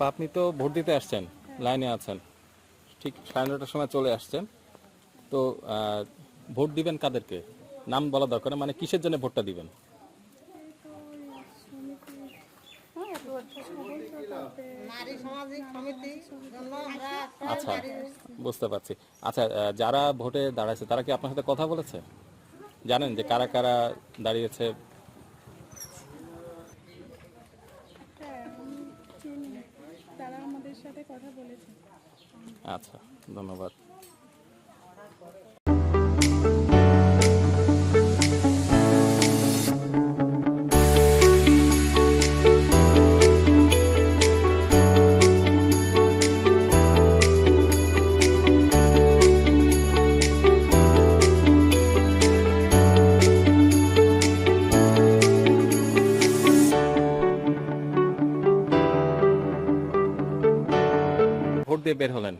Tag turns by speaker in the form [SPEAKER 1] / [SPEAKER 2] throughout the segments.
[SPEAKER 1] আপা, আপনি তো ভোট দিতে আসছেন, লাইনে আছেন, ঠিক 9:30টার সময় চলে আসছেন। তো ভোট দিবেন কাদেরকে? নাম বলা দরকার না, মানে কিসের জন্য ভোটটা দিবেন? আচ্ছা, বুঝতে পারছি। আচ্ছা, যারা ভোটে দাঁড়াইছে তারা কি আপনার সাথে কথা বলেছে? জানেন যে কারা কারা দাঁড়িয়েছে?
[SPEAKER 2] তারা আমাদের সাথে কথা বলেছে।
[SPEAKER 1] আচ্ছা, ধন্যবাদ। ভোট দিয়ে বের হলেন,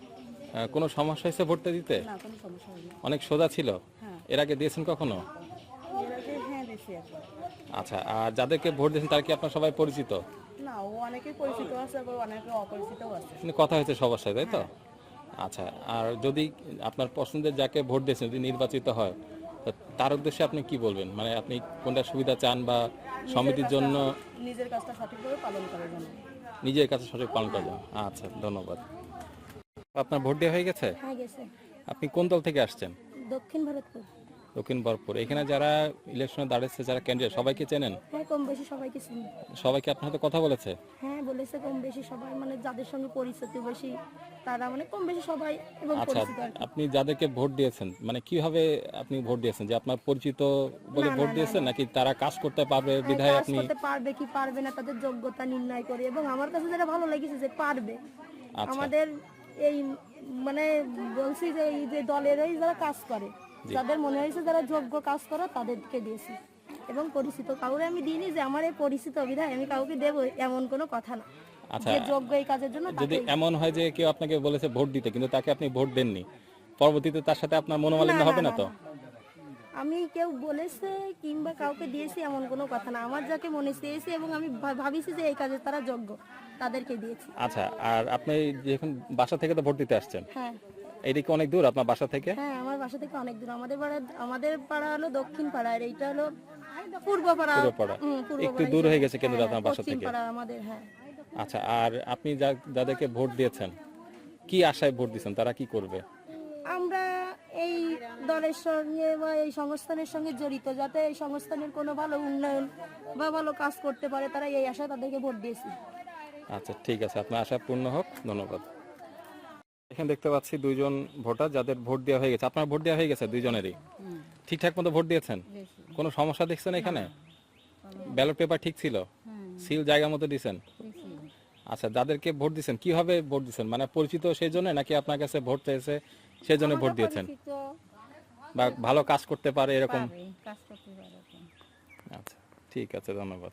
[SPEAKER 1] কোনো সমস্যা হয়েছে ভোটটা দিতে?
[SPEAKER 2] না, কোনো সমস্যা হয়নি।
[SPEAKER 1] অনেক সোজা ছিল?
[SPEAKER 2] হ্যাঁ।
[SPEAKER 1] এর আগে দিয়েছেন কখনো?
[SPEAKER 2] এর আগে হ্যাঁ দিয়েছি একবার।
[SPEAKER 1] আচ্ছা, আর যাদেরকে ভোট দিয়েছেন তারা কি আপনার সবাই পরিচিত?
[SPEAKER 2] না, ও অনেকেই পরিচিত আছে, আবার অনেকে অপরিচিতও আছে।
[SPEAKER 1] কিন্তু কথা হয়েছে সবার সাথে, তাই তো? আচ্ছা, আর যদি আপনার পছন্দের যাকে ভোট দিয়েছেন যদি নির্বাচিত হয়, তো তার উদ্দেশ্যে আপনি কি বলবেন? মানে আপনি কোনটা সুবিধা চান বা সমিতির জন্য?
[SPEAKER 2] নিজের কাজটা সঠিকভাবে পালন করার জন্য।
[SPEAKER 1] নিজের কাছে সঠিক পালন করার জন্য। আচ্ছা, ধন্যবাদ। আপনার ভোট দেওয়া হয়ে গেছে?
[SPEAKER 2] হ্যাঁ, গেছে।
[SPEAKER 1] আপনি কোন দল থেকে আসছেন?
[SPEAKER 2] দক্ষিণ ভারতপুর।
[SPEAKER 1] দক্ষিণ বরপুর। এখানে যারা ইলেকশনে দাঁড়িয়েছে, যারা ক্যান্ডিডেট, সবাইকে চেনেন?
[SPEAKER 2] হ্যাঁ, কম বেশি সবাইকে চিনি।
[SPEAKER 1] সবাইকে আপনার সাথে কথা বলেছে?
[SPEAKER 2] হ্যাঁ, বলেছে কম বেশি সবাই, মানে যাদের সঙ্গে পরিচিত বেশি তারা, মানে কম বেশি সবাই এবং
[SPEAKER 1] আচ্ছা,
[SPEAKER 2] পরিচিত আর কি।
[SPEAKER 1] আপনি যাদেরকে ভোট দিয়েছেন, মানে কিভাবে আপনি ভোট দিয়েছেন? যে আপনার পরিচিত বলে ভোট দিয়েছেন, নাকি তারা কাজ করতে পারবে বিধায়
[SPEAKER 2] কাজ
[SPEAKER 1] আপনি?
[SPEAKER 2] করতে পারবে কি পারবে না তাদের যোগ্যতা নির্ণয় করে, এবং আমার কাছে যেটা ভালো লেগেছে যে পারবে।
[SPEAKER 1] আচ্ছা,
[SPEAKER 2] আমাদের এই মানে বলছি যে এই যে দলেরই যারা কাজ করে, যাদের মনে হয়েছে যারা যোগ্য কাজ করে তাদেরকে দিয়েছি, এবং পরিচিত কাউরে আমি দিইনি যে আমার এই পরিচিত বিধায় আমি কাউকে দেবো এমন কোনো কথা না।
[SPEAKER 1] আচ্ছা,
[SPEAKER 2] যে যোগ্য এই কাজের জন্য
[SPEAKER 1] যদি
[SPEAKER 2] তাকেই।
[SPEAKER 1] এমন হয় যে কেউ আপনাকে বলেছে ভোট দিতে কিন্তু তাকে আপনি ভোট দেননি, পরবর্তীতে তার সাথে আপনার মনোমালিন্য
[SPEAKER 2] না,
[SPEAKER 1] হবে
[SPEAKER 2] না,
[SPEAKER 1] না তো?
[SPEAKER 2] না। আমি কেউ বলেছে কিংবা কাউকে দিয়েছি এমন কোনো কথা না, আমার যাকে মনে চেয়েছে এবং আমি ভাবিছি যে এই কাজে তারা যোগ্য তাদেরকে দিয়েছি।
[SPEAKER 1] আচ্ছা, আর আপনি যখন বাসা থেকে তো ভোট দিতে আসছেন,
[SPEAKER 2] হ্যাঁ,
[SPEAKER 1] এইদিকে অনেক দূর আপনার বাসা থেকে?
[SPEAKER 2] হ্যাঁ, আমার বাসা থেকে অনেক দূর। আমাদের পাড়া হলো দক্ষিণ পাড়া, আর এইটা হলো পূর্ব পাড়া।
[SPEAKER 1] পূর্বপাড়া।
[SPEAKER 2] পূর্ব
[SPEAKER 1] একটু
[SPEAKER 2] পাড়া
[SPEAKER 1] দূর হয়ে
[SPEAKER 2] হিসেবে।
[SPEAKER 1] গেছে কিন্তু
[SPEAKER 2] হ্যাঁ,
[SPEAKER 1] আপনার বাসা
[SPEAKER 2] পশ্চিম
[SPEAKER 1] থেকে।
[SPEAKER 2] পাড়া আমাদের। হ্যাঁ।
[SPEAKER 1] আচ্ছা, আর আপনি যাদেরকে ভোট দিয়েছেন কি আশায় ভোট দিয়েছেন, তারা কি করবে?
[SPEAKER 2] আমরা এই দলের সঙ্গে বা এই সংস্থানের সঙ্গে জড়িত, যাতে এই সংস্থানের কোনো ভালো উন্নয়ন বা ভালো কাজ করতে পারে, তারা এই আশায় তাদেরকে ভোট দিয়েছি।
[SPEAKER 1] আচ্ছা, ঠিক আছে, আপনার আশা পূর্ণ হোক। ধন্যবাদ। এখানে দেখতে পাচ্ছি দুইজন ভোটার যাদের ভোট দেওয়া হয়ে গেছে। আপনার ভোট দেওয়া হয়ে গেছে দুইজনেরই? ঠিকঠাক মতো ভোট দিয়েছেন? কোনো সমস্যা দেখছেন এখানে? ব্যালট পেপার ঠিক ছিল? সিল জায়গা মতো দিয়েছেন? আচ্ছা, যাদেরকে ভোট দিয়েছেন কিভাবে ভোট দিয়েছেন? মানে পরিচিত সেই জন্য, নাকি আপনার কাছে ভোট চেয়েছে সেই জন্য ভোট দিয়েছেন, বা ভালো কাজ করতে পারে এরকম? আচ্ছা, ঠিক আছে, ধন্যবাদ।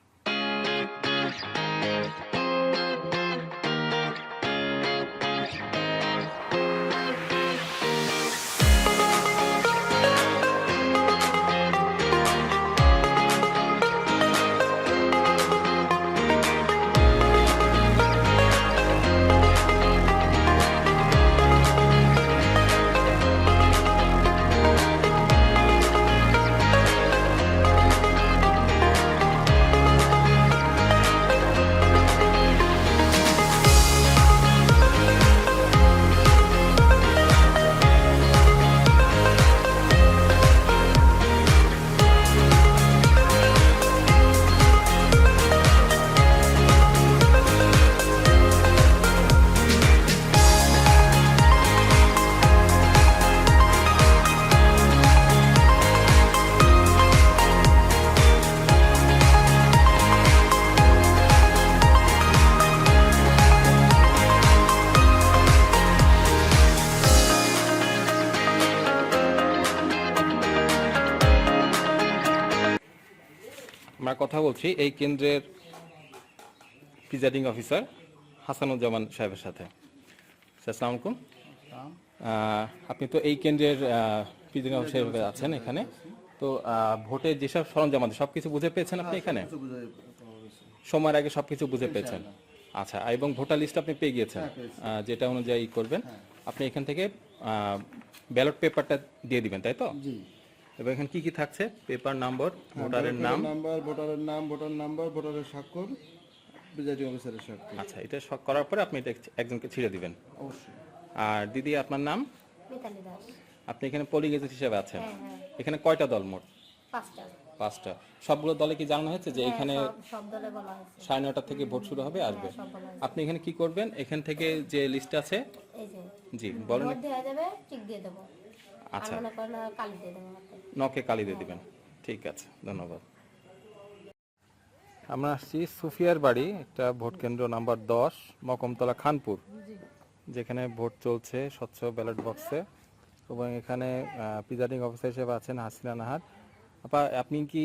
[SPEAKER 1] আমরা কথা বলছি এই কেন্দ্রের প্রিজাইডিং অফিসার হাসানুজ্জামান সাহেবের সাথে। আসসালামু আলাইকুম। আপনি তো এই কেন্দ্রের প্রিজাইডিং অফিসার হিসেবে আছেন এখানে, তো ভোটের যেসব সরঞ্জাম আছে সবকিছু বুঝে পেয়েছেন আপনি এখানে? সময়ের আগে সবকিছু বুঝে পেয়েছেন? আচ্ছা, এবং ভোটার লিস্ট আপনি পেয়ে গিয়েছেন, যেটা অনুযায়ী করবেন। আপনি এখান থেকে ব্যালট পেপারটা দিয়ে দিবেন, তাই তো?
[SPEAKER 3] জি।
[SPEAKER 1] এবং এখানে কি কি থাকছে? পেপার নাম্বার, ভোটারের নাম।
[SPEAKER 3] নাম্বার, ভোটারের নাম, ভোটার নাম্বার, ভোটারের স্বাক্ষর, প্রিজাইডিং অফিসারের স্বাক্ষর।
[SPEAKER 1] আচ্ছা, এটা সব করার পরে আপনি এটা একজনকে ছিঁড়ে দিবেন।
[SPEAKER 3] অবশ্যই।
[SPEAKER 1] আর দিদি, আপনার নাম?
[SPEAKER 2] মিতালি দাস।
[SPEAKER 1] আপনি এখানে পোলিং এজেন্ট হিসেবে আছেন।
[SPEAKER 2] হ্যাঁ।
[SPEAKER 1] এখানে কয়টা দল মোট?
[SPEAKER 2] 5টা।
[SPEAKER 1] 5টা। সবগুলো দলে কি জানানো হয়েছে যে এখানে
[SPEAKER 2] সব দলে বলা হয়েছে।
[SPEAKER 1] 9:30 থেকে ভোট শুরু হবে, আসবে?
[SPEAKER 2] সব বলা হয়েছে।
[SPEAKER 1] আপনি এখানে কি করবেন? এখান থেকে যে লিস্ট আছে,
[SPEAKER 2] এই যে
[SPEAKER 1] জি বলেন।
[SPEAKER 2] ভোট দেওয়া যাবে, টিক দিয়ে দেবো। আর
[SPEAKER 1] আচ্ছা,
[SPEAKER 2] মনে করেন কালি দিয়ে দেবো হাতে।
[SPEAKER 1] নখে কালি দিয়ে দিবেন। ঠিক আছে, ধন্যবাদ। আমরা আসছি সুফিয়ার বাড়ি, একটা ভোট কেন্দ্র নাম্বার 10, মকমতলা, খানপুর, যেখানে ভোট চলছে স্বচ্ছ ব্যালট বক্সে। এবং এখানে প্রিজাইডিং অফিসার হিসেবে আছেন হাসিনা নাহার। আপনি কি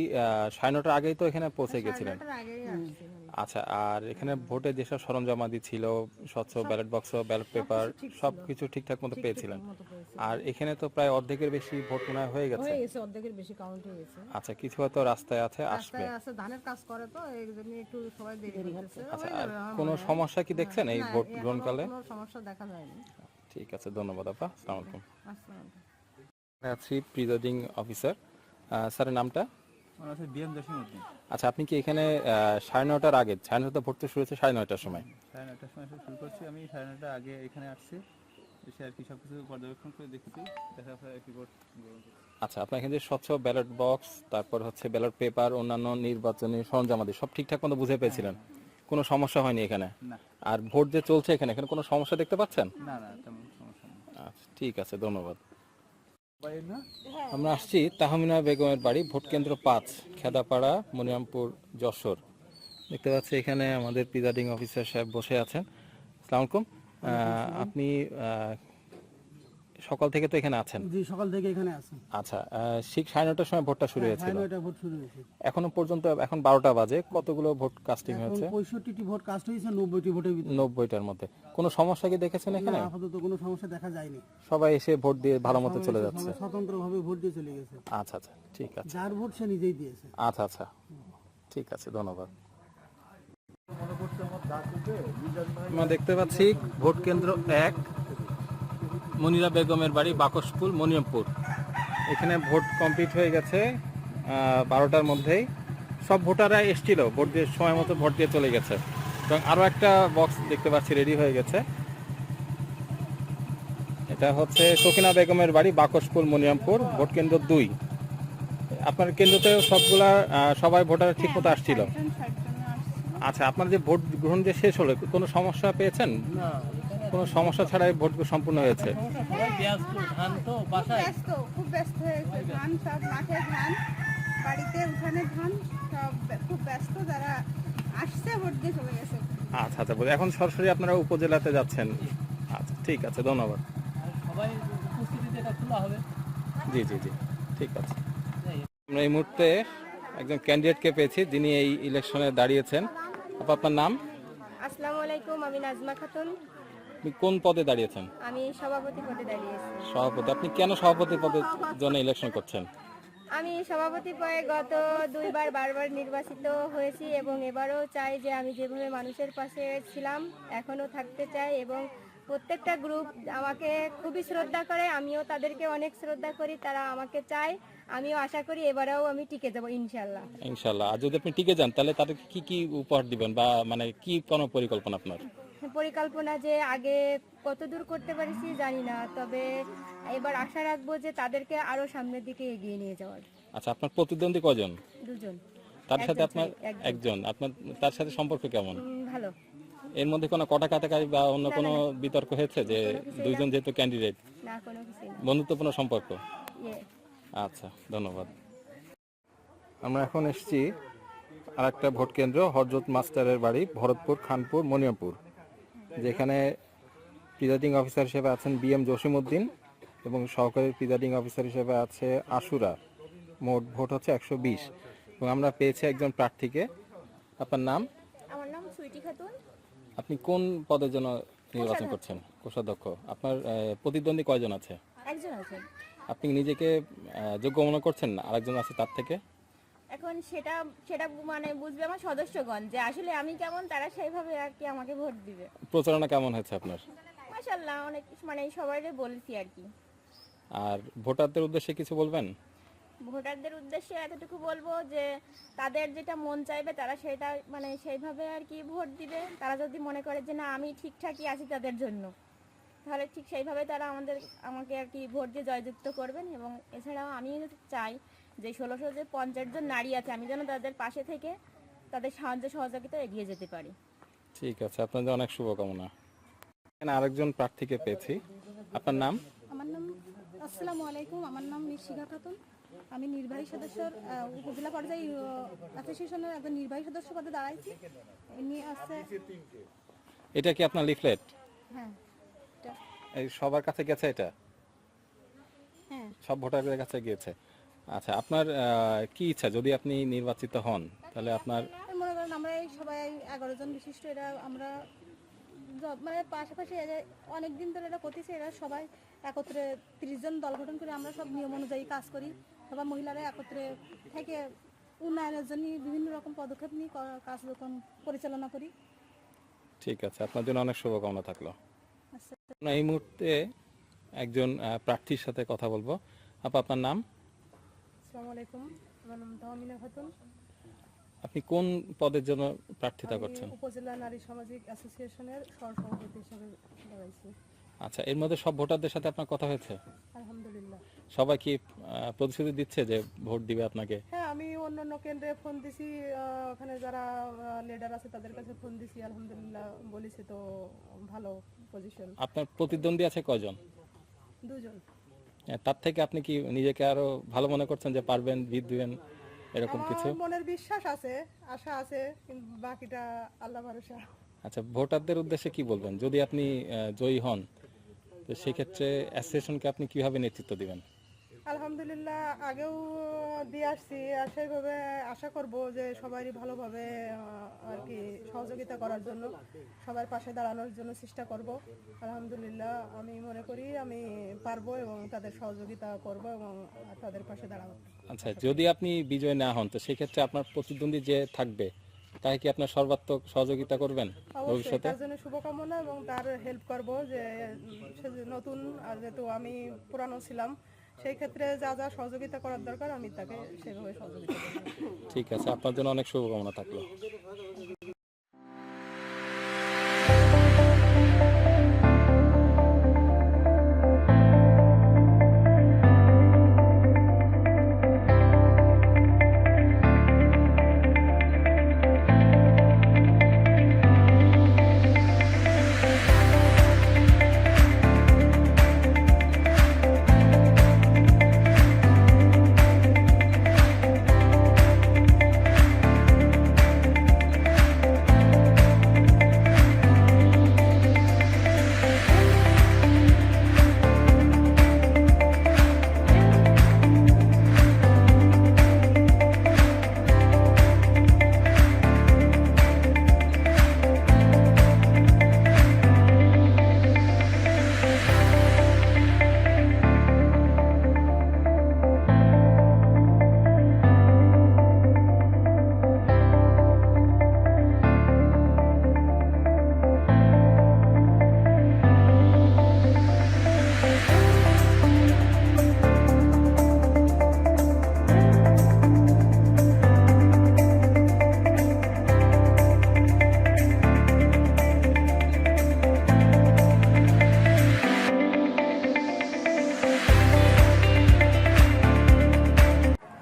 [SPEAKER 1] 9:30টার আগেই তো এখানে পৌঁছে গেছিলেন? আচ্ছা, আর এখানে ভোটে যেসব সরঞ্জামাদি ছিল, স্বচ্ছ ব্যালট বক্স, ব্যালট পেপার, সবকিছু ঠিকঠাক মতো পেয়েছিলেন? আর এখানে তো প্রায় অর্ধেকের বেশি ভোট মনে হয় হয়ে গেছে।
[SPEAKER 4] অর্ধেকের বেশি কাউন্ট হয়ে গেছে।
[SPEAKER 1] আচ্ছা, কিছু হয়তো রাস্তায় আছে, আসবে।
[SPEAKER 4] রাস্তায় আছে, ধানের কাজ করে তো এই জন্য একটু সবাই দেরি হচ্ছে।
[SPEAKER 1] আচ্ছা, আর কোনো সমস্যা কি দেখছেন এই ভোট গ্রহণকালে?
[SPEAKER 4] কোনো সমস্যা দেখা যায়নি।
[SPEAKER 1] ঠিক আছে, ধন্যবাদ আপা। আসসালামু আলাইকুম।
[SPEAKER 4] আসসালাম।
[SPEAKER 1] আছি প্রিজাইডিং অফিসার, স্যারের নামটা?
[SPEAKER 5] আমার আছে বিএম জসিমউদ্দিন।
[SPEAKER 1] আচ্ছা, আপনি কি এখানে 9:30টার আগে, 9:30টা ভোট তো শুরু হচ্ছে 9:30টার সময়?
[SPEAKER 5] 9:30টার সময় এসে শুরু করছি। আমি 9:30টার আগে এখানে আসছি, এসে আর কি সব কিছু পর্যবেক্ষণ করে দেখেছি, দেখার পরে একটি ভোট গ্রহণ করছি।
[SPEAKER 1] আচ্ছা, আপনার এখানে যে স্বচ্ছ ব্যালট বক্স, তারপর হচ্ছে ব্যালট পেপার, অন্যান্য নির্বাচনী সরঞ্জামাদি সব ঠিকঠাক মতো বুঝে পেয়েছিলেন? কোনো সমস্যা হয়নি এখানে?
[SPEAKER 5] না
[SPEAKER 1] আর ভোট যে চলছে এখানে, এখানে কোনো সমস্যা দেখতে পাচ্ছেন?
[SPEAKER 5] না না, তেমন সমস্যা নেই।
[SPEAKER 1] আচ্ছা, ঠিক আছে, ধন্যবাদ।
[SPEAKER 5] বাইরে না
[SPEAKER 1] আমরা আসছি তাহমিনা বেগমের বাড়ি, ভোট কেন্দ্র 5, খেদাপাড়া, মনিরামপুর, যশোর। দেখতে পাচ্ছি এখানে আমাদের প্রিজাইডিং অফিসার সাহেব বসে আছেন। আসসালামু আলাইকুম। আপনি সকাল থেকে তো এখানে আছেন?
[SPEAKER 6] জি, সকাল থেকে এখানে আছি।
[SPEAKER 1] আচ্ছা, ঠিক 9:30টার সময় ভোটটা শুরু হয়েছিল।
[SPEAKER 6] 9:30 ভোট শুরু হয়েছে।
[SPEAKER 1] এখনো পর্যন্ত, এখন 12টা বাজে, কতগুলো ভোট কাস্টিং
[SPEAKER 6] এখন
[SPEAKER 1] হয়েছে?
[SPEAKER 6] 65টি ভোট কাস্ট হয়েছে 90টি ভোটের ভিতরে।
[SPEAKER 1] 90টার মধ্যে। কোনো সমস্যা কি দেখেছেন এখানে?
[SPEAKER 6] না, আপাতত কোনো সমস্যা দেখা যায়নি।
[SPEAKER 1] সবাই এসে ভোট দিয়ে ভালো মতো চলে যাচ্ছে?
[SPEAKER 6] সবাই স্বতন্ত্রভাবে ভোট দিয়ে চলে গেছে।
[SPEAKER 1] আচ্ছা আচ্ছা, ঠিক আছে।
[SPEAKER 6] যার ভোট সে নিজেই দিয়েছে।
[SPEAKER 1] আচ্ছা আচ্ছা, ঠিক আছে, ধন্যবাদ। আমরা দেখতে পাচ্ছি ভোট কেন্দ্র 1, মনিরা বেগমের বাড়ি, বাকশপুল, মনিরামপুর। এখানে ভোট কমপ্লিট হয়ে গেছে 12টার মধ্যেই। সব ভোটাররা এসেছিল, ভোট দিয়ে সময় মতো ভোট দিয়ে চলে গেছে। এবং আরও একটা বক্স দেখতে পাচ্ছি রেডি হয়ে গেছে। এটা হচ্ছে সকিনা বেগমের বাড়ি, বাকশপুল, মনিরামপুর, ভোট কেন্দ্র 2। আপনার কেন্দ্রতে সবগুলা সবাই ভোটার ঠিক মতো আসছিল? আচ্ছা, আপনার যে ভোট গ্রহণ যে শেষ হলো, কোনো সমস্যা পেয়েছেন? কোনো সমস্যা ছাড়াই ভোট সম্পূর্ণ হয়েছে?
[SPEAKER 7] খুব ব্যস্ত হয়েছে। ধান সব মাঠে, ধান বাড়িতে, উঠানে ধান, সব খুব ব্যস্ত। যারা আসছে ভোট দিয়ে চলে গেছে।
[SPEAKER 1] আচ্ছা আচ্ছা, এখন সরাসরি আপনারা উপজেলাতে যাচ্ছেন? আচ্ছা, ঠিক আছে, ধন্যবাদ। জি জি জি, ঠিক আছে। আমরা এই মুহূর্তে একজন ক্যান্ডিডেটকে পেয়েছি, যিনি এই ইলেকশনে দাঁড়িয়েছেন। আপনার নাম?
[SPEAKER 2] আসসালামু আলাইকুম, আমি নাজমা খাতুন।
[SPEAKER 1] আপনি কোন পদে দাঁড়িয়েছেন?
[SPEAKER 2] আমি সভাপতি পদে দাঁড়িয়েছি।
[SPEAKER 1] সভাপতি। আপনি কেন সভাপতি পদের জন্য ইলেকশন করছেন?
[SPEAKER 2] আমি সভাপতি পদে গত 2বার বারবার নির্বাচিত হয়েছি এবং এবারও চাই যে আমি যেভাবে মানুষের পাশে ছিলাম এখনো থাকতে চাই। এবং প্রত্যেকটা গ্রুপ আমাকে খুবই শ্রদ্ধা করে, আমিও তাদেরকে অনেক শ্রদ্ধা করি। তারা আমাকে চায়, আমিও আশা করি এবারেও আমি টিকে যাব ইনশাল্লাহ।
[SPEAKER 1] ইনশাল্লাহ। আর যদি আপনি টিকে যান, তাহলে তাদেরকে কি কি উপহার দিবেন, বা মানে কি কোনো পরিকল্পনা আপনার?
[SPEAKER 2] পরিকল্পনা যে আগে কত দূর করতে পারছি জানি না, তবে এবার আশা রাখবো যে তাদেরকে আরো সামনের দিকে এগিয়ে নিয়ে যাওয়ার।
[SPEAKER 1] আচ্ছা, আপনার প্রতিদ্বন্দ্বী কজন?
[SPEAKER 2] 2জন।
[SPEAKER 1] তার সাথে
[SPEAKER 2] একজন
[SPEAKER 1] আপনার?
[SPEAKER 2] ছাড়া, একজন।
[SPEAKER 1] একজন। আপনার তার সাথে সম্পর্ক কেমন?
[SPEAKER 2] ভালো।
[SPEAKER 1] এর মধ্যে কোনো কটা কাটাকাটি বা অন্য কোনো বিতর্ক হয়েছে যে দুইজন যেহেতু ক্যান্ডিডেট?
[SPEAKER 2] না, কোনো কিছু না।
[SPEAKER 1] বন্ধুত্বপূর্ণ সম্পর্ক?
[SPEAKER 2] ইয়ে,
[SPEAKER 1] আচ্ছা, ধন্যবাদ। আমরা এখন এসেছি আর একটা ভোট কেন্দ্র, হযরত মাস্টারের বাড়ি, ভরতপুর, খানপুর, মনিরামপুর, যেখানে প্রিজাইডিং অফিসার হিসেবে আছেন বিএম জসিমউদ্দিন এবং সহকারী প্রিজাইডিং অফিসার হিসেবে আছে আশুরা। মোট ভোট হচ্ছে 120 এবং আমরা পেয়েছি একজন প্রার্থীকে। আপনার নাম?
[SPEAKER 2] আমার নাম সুইটি খাতুন।
[SPEAKER 1] আপনি কোন পদের জন্য নির্বাচন করছেন? কোষাধ্যক্ষ। আপনার প্রতিদ্বন্দ্বী কয়জন আছে?
[SPEAKER 2] একজন আছে।
[SPEAKER 1] আপনি নিজেকে যোগ্য মনে করছেন না আরেকজন আছে তার থেকে?
[SPEAKER 8] এখন সেটা সেটা মানে বুঝবে আমার সদস্যগণ যে আসলে আমি কেমন, তারা সেইভাবে আর কি আমাকে ভোট দিবে।
[SPEAKER 1] প্রচারণা কেমন হয়েছে আপনার?
[SPEAKER 8] মাশাআল্লাহ, অনেক মানে সবাইকে বলছি আর কি।
[SPEAKER 1] আর ভোটারদের উদ্দেশ্যে কিছু বলবেন?
[SPEAKER 8] ভোটারদের উদ্দেশ্যে এতটুকু বলবো যে তাদের যেটা মন চাইবে তারা সেটা মানে সেইভাবে আর কি ভোট দিবে। তারা যদি মনে করে যে না আমি ঠিকঠাকই আছি তাদের জন্য, তাহলে ঠিক সেইভাবে তারা আমাকে আর কি ভোট দিয়ে জয়যুক্ত করবেন। এবং এছাড়াও আমি চাই যে 1600 যে 50 জন নারী আছে, আমি যেন তাদের পাশে থেকে তাদের সাহায্য সহযোগিতা এগিয়ে যেতে পারি।
[SPEAKER 1] ঠিক আছে, আপনাদের অনেক শুভকামনা। এখানে আরেকজন প্রার্থীকে পেয়েছি, আপনার নাম?
[SPEAKER 2] আমার নাম, আসসালামু আলাইকুম, আমার নাম মিশিকা খাতুন। আমি নির্বাহী সদস্যর উপজেলা পর্যায়ে অ্যাসোসিয়েশনের একজন নির্বাহী সদস্য পদে দাঁড়াইছি। এমনি আছে,
[SPEAKER 1] এটা কি আপনার লিফলেট?
[SPEAKER 2] হ্যাঁ
[SPEAKER 1] এই সবার কাছে গেছে এটা?
[SPEAKER 2] হ্যাঁ
[SPEAKER 1] সব ভোটারদের কাছে গিয়েছে। আচ্ছা, আপনার কি ইচ্ছা যদি আপনি নির্বাচিত হন তাহলে আপনার?
[SPEAKER 2] মনে করেন আমরা এই সবাই 11 জন বিশিষ্ট, এরা আমরা মানে পাশাপাশি অনেক দিন ধরে এটা করতেছি। এরা সবাই একত্রে 30 জন দল গঠন করে আমরা সব নিয়ম অনুযায়ী কাজ করি। সবাই মহিলারা একত্রে থেকে উন্নয়নের জন্য বিভিন্ন রকম পদক্ষেপ নিয়ে কাজ যখন পরিচালনা করি।
[SPEAKER 1] ঠিক আছে, আপনার জন্য অনেক শুভকামনা থাকলো।
[SPEAKER 2] আচ্ছা,
[SPEAKER 1] আমরা এই মুহূর্তে একজন প্রার্থীর সাথে কথা বলবো। আপনার নাম?
[SPEAKER 4] আসসালামু আলাইকুম, আমার নাম তাহমিনা খাতুন।
[SPEAKER 1] আপনি কোন পদের জন্য প্রার্থিতা করছেন?
[SPEAKER 4] উপজেলা নারী সামাজিক অ্যাসোসিয়েশনের সহসভাপতি হিসেবে দাঁড়াইছি।
[SPEAKER 1] আচ্ছা, এর মধ্যে সব ভোটারদের সাথে আপনার কথা হয়েছে?
[SPEAKER 4] আলহামদুলিল্লাহ।
[SPEAKER 1] সবাই কি প্রতিশ্রুতি দিচ্ছে যে ভোট দিবে আপনাকে?
[SPEAKER 4] হ্যাঁ, আমি অন্যান্য কেন্দ্রে ফোন দিছি, ওখানে যারা লিডার আছে তাদের কাছে ফোন দিছি, আলহামদুলিল্লাহ বলেছে তো ভালো পজিশন।
[SPEAKER 1] আপনার প্রতিদ্বন্দ্বী আছে কয়জন?
[SPEAKER 4] 2 জন।
[SPEAKER 1] তার থেকে আপনি কি নিজেকে আরো ভালো মনে করছেন যে পারবেন, জিত দিবেন, এরকম কিছু?
[SPEAKER 4] আমার মনের বিশ্বাস আছে, আশা আছে, কিন্তু বাকিটা আল্লাহ ভরসা।
[SPEAKER 1] আচ্ছা, ভোটারদের উদ্দেশ্যে কি বলবেন যদি আপনি জয়ী হন? তো সেক্ষেত্রে অ্যাসোসিয়েশনকে আপনি কিভাবে নেতৃত্ব দিবেন?
[SPEAKER 4] আলহামদুলিল্লাহ আগেও দিয়ে আসছি, আর সেইভাবে আশা করব যে সবারই ভালোভাবে আর কি সহযোগিতা করার জন্য, সবার পাশে দাঁড়ানোর জন্য চেষ্টা করব। আলহামদুলিল্লাহ আমি মনে করি আমি পারবো এবং তাদের সহযোগিতা করব এবং তাদের পাশে দাঁড়াবো।
[SPEAKER 1] আচ্ছা, যদি আপনি বিজয় না হন তো সেক্ষেত্রে আপনার প্রতিদ্বন্দ্বী যে থাকবে তাকে কি আপনার সর্বাত্মক সহযোগিতা করবেন
[SPEAKER 4] অবশ্যই
[SPEAKER 1] ভবিষ্যতে?
[SPEAKER 4] তার জন্য শুভকামনা এবং তার হেল্প করব যে সে যে নতুন, আর যেহেতু আমি পুরানো ছিলাম, সেই ক্ষেত্রে যা যা সহযোগিতা করার দরকার আমি তাকে সেভাবে সহযোগিতা করব।
[SPEAKER 1] ঠিক আছে, আপনার জন্য অনেক শুভকামনা থাকলো।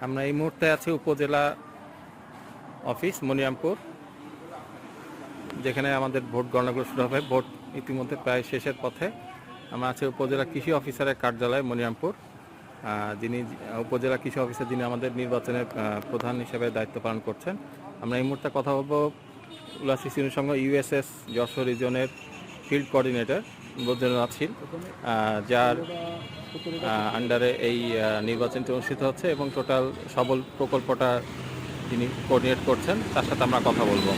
[SPEAKER 1] আমরা এই মুহূর্তে আছি উপজেলা অফিস মনিরামপুর, যেখানে আমাদের ভোট গণনাগুলো শুরু হবে। ভোট ইতিমধ্যে প্রায় শেষের পথে। আমরা আছি উপজেলা কৃষি অফিসারের কার্যালয় মনিরামপুর, যিনি উপজেলা কৃষি অফিসার, যিনি আমাদের নির্বাচনের প্রধান হিসেবে দায়িত্ব পালন করছেন। আমরা এই মুহূর্তে কথা বলবো উল্লাস সিসির সঙ্গে ইউএসএস যশোর রিজনের ফিল্ড কোঅর্ডিনেটর বৈদ্যনাথ নাছির, যার আন্ডারে এই নির্বাচনটি অনুষ্ঠিত হচ্ছে এবং টোটাল সবল প্রকল্পটা তিনি কোঅর্ডিনেট করছেন। তার সাথে আমরা কথা বলবো।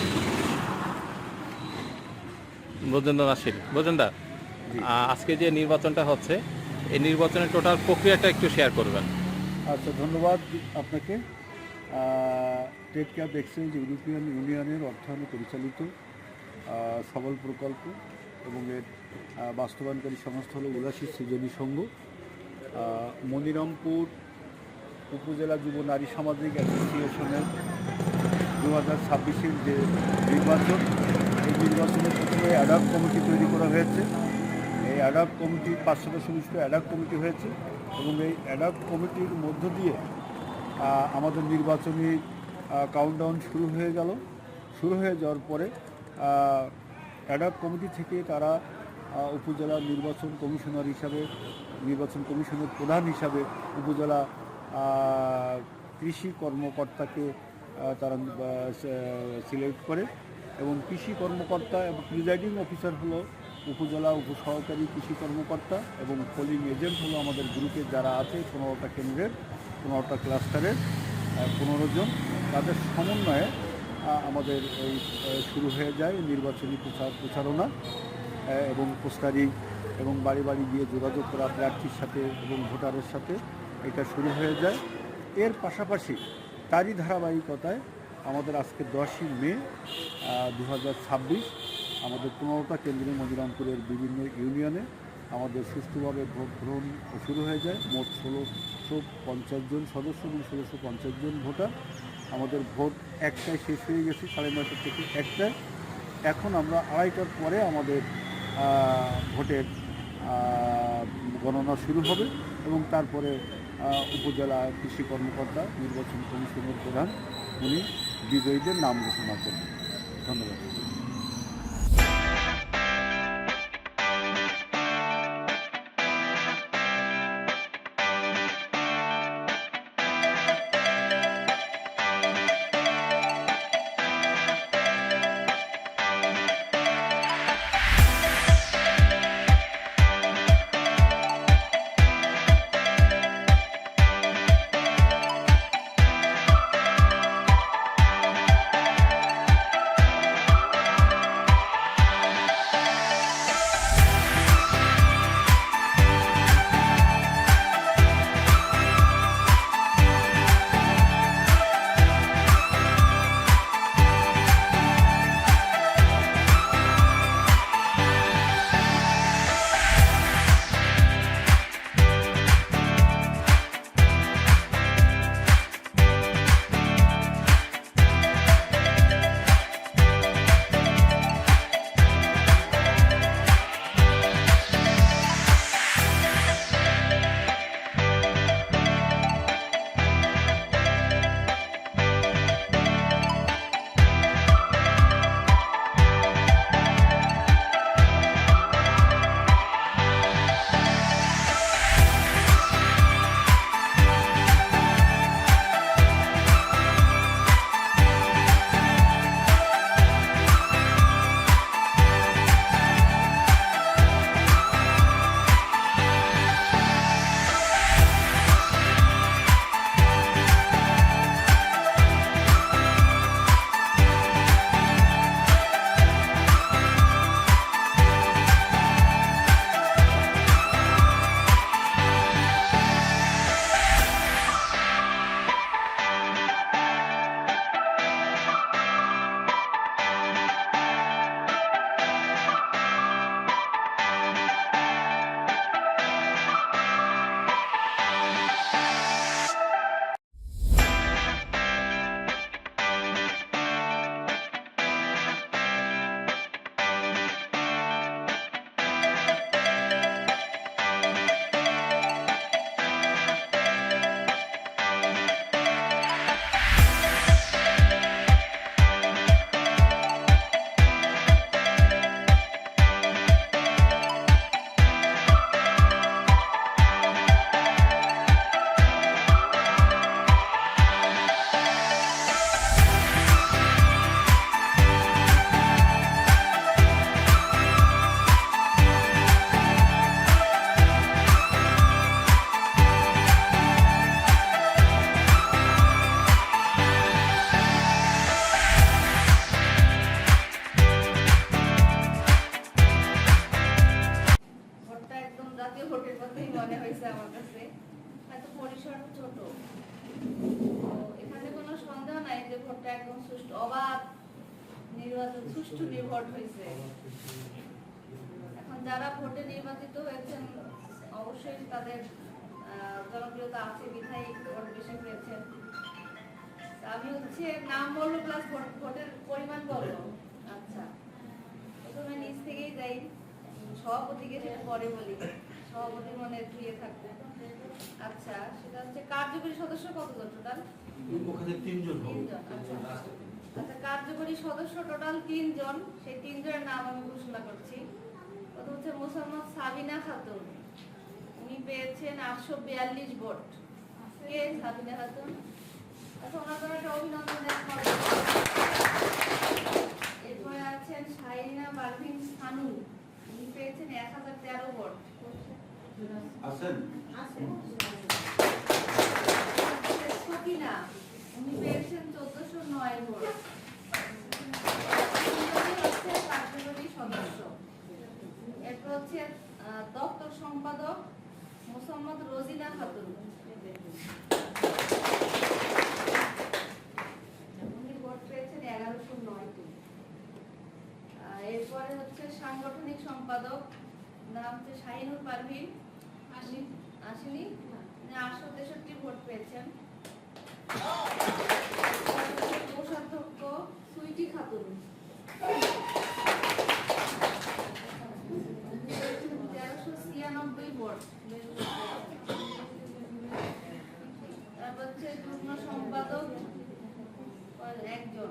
[SPEAKER 1] বৈদ্যনাথ নাছির, বৈদ্যনাথ, আজকে যে নির্বাচনটা হচ্ছে এই নির্বাচনের টোটাল প্রক্রিয়াটা একটু শেয়ার করবেন।
[SPEAKER 9] আচ্ছা, ধন্যবাদ আপনাকে। টেক ক্যাপ এক্সচেঞ্জ ইউরোপিয়ান ইউনিয়নের অর্থায়নে পরিচালিত সবল প্রকল্প এবং এর বাস্তবায়নকারী সংস্থা হল উলাসী সৃজনী সংঘ। মনিরামপুর উপজেলা যুব নারী সামাজিক অ্যাসোসিয়েশনের 2026-এর যে নির্বাচন, এই নির্বাচনে প্রথমে অ্যাডাপ কমিটি তৈরি করা হয়েছে। এই অ্যাডাপ কমিটি 5 সদস্য বিশিষ্ট অ্যাডাপ কমিটি হয়েছে এবং এই অ্যাডাপ কমিটির মধ্য দিয়ে আমাদের নির্বাচনী কাউন্টডাউন শুরু হয়ে গেল। শুরু হয়ে যাওয়ার পরে অ্যাডাপ কমিটি থেকে তারা উপজেলা নির্বাচন কমিশনার হিসাবে, নির্বাচন কমিশনের প্রধান হিসাবে উপজেলা কৃষি কর্মকর্তাকে তারা সিলেক্ট করে এবং কৃষি কর্মকর্তা এবং প্রিজাইডিং অফিসার হলো উপজেলা উপসহকারী কৃষি কর্মকর্তা এবং পোলিং এজেন্ট হলো আমাদের গ্রুপে যারা আছে 15টা কেন্দ্রের 15টা ক্লাস্টারের 15 জন। তাদের সমন্বয়ে আমাদের এই শুরু হয়ে যায় নির্বাচনী প্রচারণা এবং পোস্টারিং এবং বাড়ি বাড়ি গিয়ে যোগাযোগ করা প্রার্থীর সাথে এবং ভোটারের সাথে, এটা শুরু হয়ে যায়। এর পাশাপাশি তারই ধারাবাহিকতায় আমাদের আজকে 10ই মে 2026 আমাদের 15টা কেন্দ্রে মনিরামপুরের বিভিন্ন ইউনিয়নে আমাদের সুষ্ঠুভাবে ভোট গ্রহণ শুরু হয়ে যায়। মোট 1650 জন সদস্য এবং 1650 জন ভোটার। আমাদের ভোট 1টায় শেষ হয়ে গেছে, 9:30 থেকে 1টায়। এখন আমরা 2:30টার পরে আমাদের ভোটের গণনা শুরু হবে এবং তারপরে উপজেলা কৃষি কর্মকর্তা নির্বাচন কমিশনের প্রধান উনি বিজয়ীদের নাম ঘোষণা করবেন। ধন্যবাদ।
[SPEAKER 8] মনে হয়েছে আমার কাছে, এত পরিসর ছোট, তো এখানে কোনো
[SPEAKER 10] যে ভোটটা একদম সুষ্ঠু অবাধ নির্বাচন, সুষ্ঠু ভোট হয়েছে। এখন যারা ভোটে নির্বাচিত হয়েছেন অবশ্যই তাদের জনপ্রিয়তা আছে, বিধায়ী ভোট বেশি পেয়েছেন। আমি হচ্ছে নাম বলবো প্লাস ভোটের পরিমাণ বলবো। আচ্ছা, প্রথমে নিচ থেকেই যাই, সভাপতিকে সেটা পরে বলি, সভাপতি মনে ধুয়ে থাকবে। আচ্ছা, সেটা হচ্ছে কার্যকরী সদস্য কতজন টোটাল? তিনজন। আচ্ছা, কার্যকরী সদস্য টোটাল 3 জন। সেই 3 জনের নাম আমি ঘোষণা করছি। প্রথম হচ্ছে মোসাম্মদ সাবিনা খাতুন, উনি পেয়েছেন 842 ভোট। কে সাবিনা খাতুন? আচ্ছা, ওনার জন্য একটা অভিনন্দনের খবর। এরপরে আছেন শাহিনা পারভিন সানু, উনি পেয়েছেন 1013 ভোট। সকিনা, উনি পেয়েছেন 1409 ভোট। হচ্ছে কার্যকরী সদস্য। এরপর হচ্ছে দপ্তর সম্পাদক মোসাম্মদ রোজিনা খাতুন, উনি ভোট পেয়েছেন 1109টি। এরপরে হচ্ছে সাংগঠনিক সম্পাদক, নাম হচ্ছে শাহিনুর পারভিন, আসেনি, 863 ভোট পেয়েছেন। কোষাধ্যক্ষ সুইটি খাতুন, 1396 ভোট। তারপর হচ্ছে যুগ্ম সম্পাদক একজন,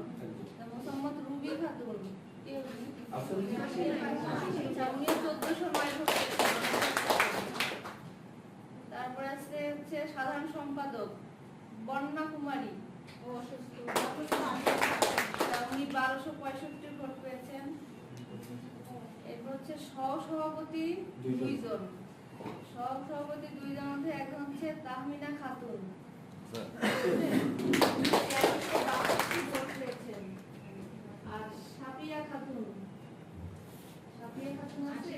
[SPEAKER 10] মোসাম্মদ রুবি খাতুন, উনি 1409 ভোট পেয়েছেন। তারপর আছে হচ্ছে সাধারণ সম্পাদক বন্যা কুমারী, উনি 1265 ভোট পেয়েছেন। এরপর হচ্ছে সহসভাপতি 2 জন, সহসভাপতি 2 জনের মধ্যে একজন হচ্ছে তাহমিনা খাতুন, 1362 ভোট পেয়েছেন। আর সাপিয়া খাতুন, সাপিয়া খাতুন আছে,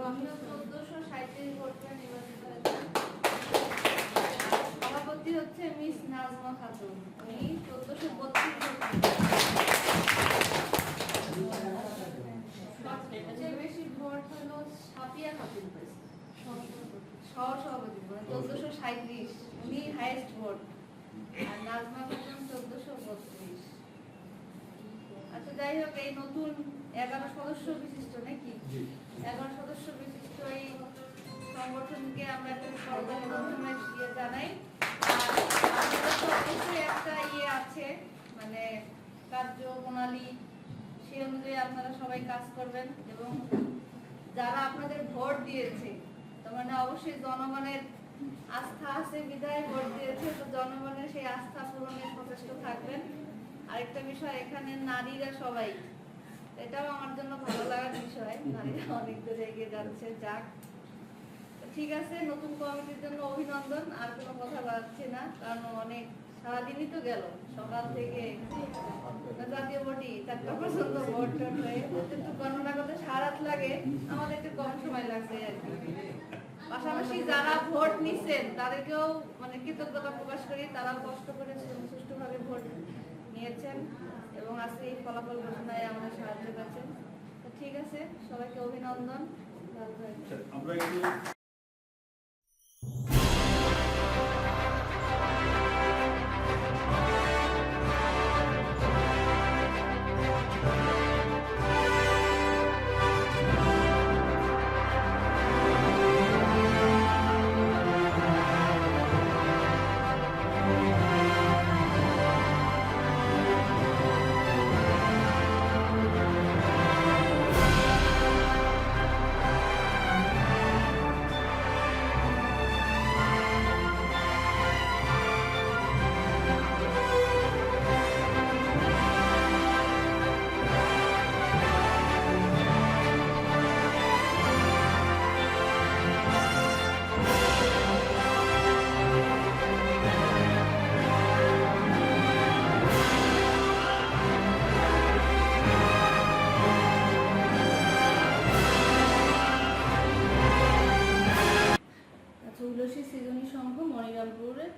[SPEAKER 10] আমিও 1437 ভোট পেয়ে নির্বাচিত হয়েছেন। সভাপতি হচ্ছে মিস নাজমা খাতুন, উনি 1432 ভোট পেয়েছেন। সবচেয়ে বেশি ভোট হলো সাপিয়া খাতুন পেয়েছেন, সহসভাপতি 1437, উনি হাইয়েস্ট ভোট। আর নাজমা খাতুন 1432। আচ্ছা, যাই হোক, এই নতুন 11 সদস্য বিশিষ্ট নাকি 11 সদস্য বিশিষ্ট এই সংগঠনকে আমরা একটা সরকারি মাধ্যমে জানাই। আর আমাদের তো অবশ্যই একটা আছে, মানে কার্যপ্রণালী, সেই অনুযায়ী আপনারা সবাই কাজ করবেন। এবং যারা আপনাদের ভোট দিয়েছে, তার মানে অবশ্যই জনগণের আস্থা আছে বিধায় ভোট দিয়েছে, তো জনগণের সেই আস্থা পূরণের প্রচেষ্টা থাকবেন। আরেকটা বিষয়, এখানে নারীরা সবাই, এটাও আমার জন্য ভালো লাগার বিষয়, নারীরা অনেক দূরে এগিয়ে যাচ্ছে। যাক, ঠিক আছে, নতুন কমিটির জন্য অভিনন্দন। আর কোনো কথা বাড়াচ্ছি না, কারণ অনেক সারাদিনই তো গেল, সকাল থেকে জাতীয় ভোটই 4টা পর্যন্ত ভোট হয়ে একটু গণনা করতে সারাত লাগে, আমাদের একটু কম সময় লাগছে আর কি। পাশাপাশি যারা ভোট নিচ্ছেন তাদেরকেও মানে কৃতজ্ঞতা প্রকাশ করি, তারাও কষ্ট করে সুষ্ঠুভাবে ভোট নিয়েছেন এবং আজকে এই ফলাফল ঘোষণায় আমাদের সাহায্য করেছেন। তো ঠিক আছে, সবাইকে অভিনন্দন।
[SPEAKER 9] আমরা একটু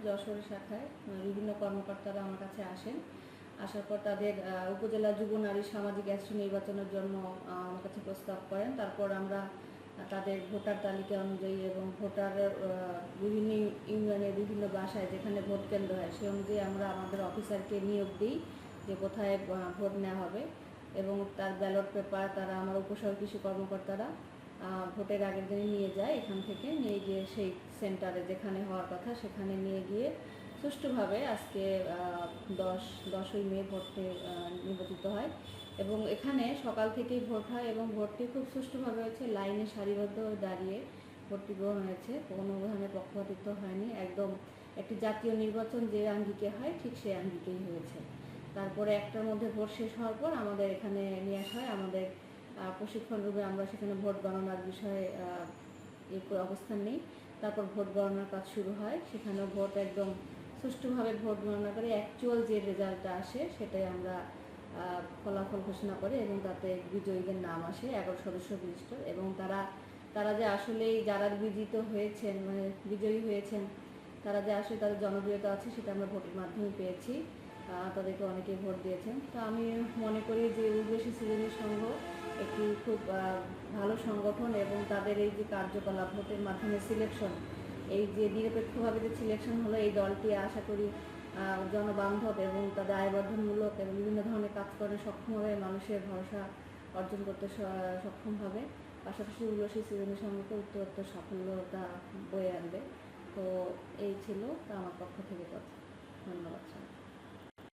[SPEAKER 10] যশোর শাখায় বিভিন্ন কর্মকর্তারা আমার কাছে আসেন। আসার পর তাদের উপজেলা যুব নারী সামাজিক অ্যাকশন নির্বাচনের জন্য আমার কাছে প্রস্তাব করেন। তারপর আমরা তাদের ভোটার তালিকা অনুযায়ী এবং ভোটার বিভিন্ন ইউনিয়নের বিভিন্ন বাসায় যেখানে ভোট কেন্দ্র হয় সেই অনুযায়ী আমরা আমাদের অফিসারকে নিয়োগ দিই যে কোথায় ভোট নেওয়া হবে, এবং তার ব্যালট পেপার তারা আমার উপসহকারী কৃষি কর্মকর্তারা ভোটের আগের দিনে নিয়ে যায়। এখান থেকে নিয়ে গিয়ে সেই সেন্টারে যেখানে হওয়ার কথা সেখানে নিয়ে গিয়ে সুষ্ঠুভাবে আজকে 10ই মে ভোটে নির্বাচিত হয়। এবং এখানে সকাল থেকেই ভোট হয় এবং ভোটটি খুব সুষ্ঠুভাবে হয়েছে। লাইনে সারিবদ্ধ দাঁড়িয়ে ভোটটি গ্রহণ হয়েছে, কোনো ধরনের পক্ষপাতিত্ব হয়নি। একদম একটি জাতীয় নির্বাচন যে আঙ্গিকে হয় ঠিক সেই আঙ্গিকেই হয়েছে। তারপরে 1টার মধ্যে ভোট শেষ হওয়ার পর আমাদের এখানে নিয়ে আসা হয়। আমাদের প্রশিক্ষণ রূপে আমরা সেখানে ভোট গণনার বিষয়ে অবস্থান নেই। তারপর ভোট গণনার কাজ শুরু হয়। সেখানেও ভোট একদম সুষ্ঠুভাবে ভোট গণনা করে অ্যাকচুয়াল যে রেজাল্টটা আসে সেটাই আমরা ফলাফল ঘোষণা করে এবং তাতে বিজয়ীদের নাম আসে 11 সদস্য বিশিষ্ট। এবং তারা যে আসলেই যারা বিজিত হয়েছেন মানে বিজয়ী হয়েছেন তারা যে আসলে তাদের জনপ্রিয়তা আছে সেটা আমরা ভোটের মাধ্যমে পেয়েছি। তাদেরকে অনেকেই ভোট দিয়েছেন। তো আমি মনে করি যে উর্বশী সৃজনী সংঘ একটি খুব ভালো সংগঠন এবং তাদের এই যে কার্যকলাপ ভোটের মাধ্যমে সিলেকশন, এই যে নিরপেক্ষভাবে যে সিলেকশন হলো এই দলটি আশা করি জনবান্ধব এবং তাদের আয়বর্ধনমূলক এবং বিভিন্ন ধরনের কাজ করে সক্ষম হবে, মানুষের ভরসা অর্জন করতে সক্ষম হবে। পাশাপাশি উর্বশী সৃজনী সংঘকে উত্তরোত্তর সাফল্যতা বয়ে আনবে। তো এই ছিল আমার পক্ষ থেকে কথা।